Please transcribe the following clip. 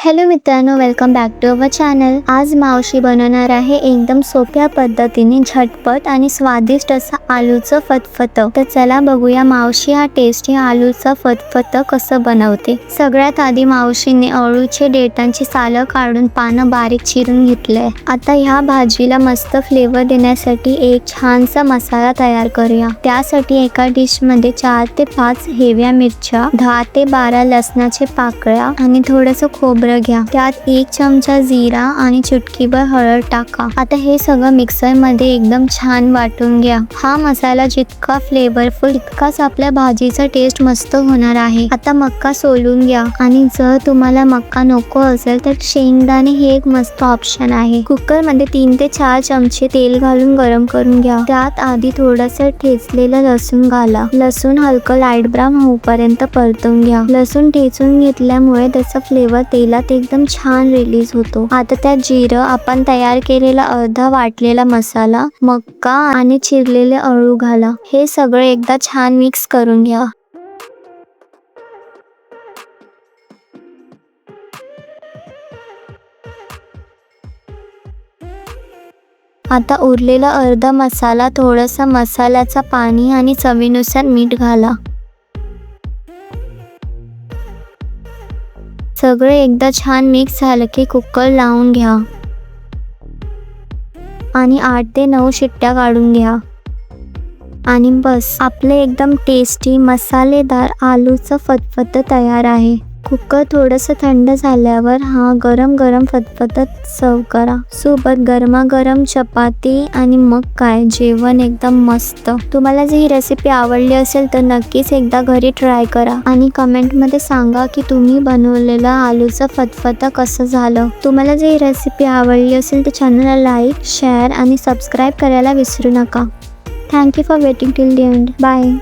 Hello मित्रांनो, welcome back to our channel. आज मावशी बनवणार आहे एकदम सोप्या पद्धतीने झटपट आणि स्वादिष्ट असा आलूचं फतफतं। तर चला बघूया मावशी हा टेस्टी आलूचं फतफतं कसं बनवते। सगळ्यात आधी मावशीने अळूचे देठांची सालं काढून पानं बारीक चिरून घेतले। आता ह्या भाजीला मस्त फ्लेवर देण्यासाठी एक छानसा मसाला तयार करूया। त्यासाठी एका डिश मध्ये 4 ते 5 हिरव्या मिरच्या, 10 ते 12 लसणाचे पाकळ्या आणि थोडंसं खोबरं घ्या। त्यात 1 चमचा जीरा आणि चुटकीभर हळद टाका। आता हे सगळं मिक्सर मध्ये एकदम छान वाटून घ्या। हा मसाला जितका फ्लेवरफुल तितकाच आपल्या भाजीचा टेस्ट मस्त होणार आहे। आता मक्का सोलून घ्या आणि जर तुम्हाला मक्का नको असेल तर शेंगदाणे हे एक मस्त ऑप्शन आहे। कुकर मध्ये 3 ते 4 चमचे तेल घालून गरम करून घ्या। त्यात आधी थोडंसं ठेचलेलं लसूण घाला। लसूण हलकं लाईट ब्राऊन होईपर्यंत परतून घ्या। लसूण ठेचून घेतल्यामुळे त्याचा फ्लेवर तेलात एकदम छान रिलीज होतो। आता त्यात जिरं, आपण तयार केलेला अर्धा वाटलेला मसाला, मक्का आणि चिरलेले अळू घाला। हे सगळं एकदा छान मिक्स करून घ्या। आता उरलेला अर्धा मसाला, थोडासा मसाल्याचा पाणी आणि चवीनुसार मीठ घाला। सगळे एकदा छान मिक्स झालं की कुकर लावून घ्या आणि 8 ते 9 शिट्ट्या काढून घ्या आणि बस, आपले एकदम टेस्टी मसालेदार आलूचं फतफतं तयार आहे। कुकर थोडंसं थंड झाल्यावर हा गरम गरम फतफतं सर्व करा। सोबत गरमागरम चपाती आणि मग काय, जेवण एकदम मस्त। तुम्हाला जर ही रेसिपी आवडली असेल तर नक्कीच एकदा घरी ट्राय करा आणि कमेंट मध्ये सांगा की तुम्ही बनवलेलं आलूचं फतफतं कसं झालं। तुम्हाला जर ही रेसिपी आवडली असेल तर चॅनलला लाईक, शेअर आणि सबस्क्राईब करायला विसरू नका। Thank you for waiting till the end. Bye.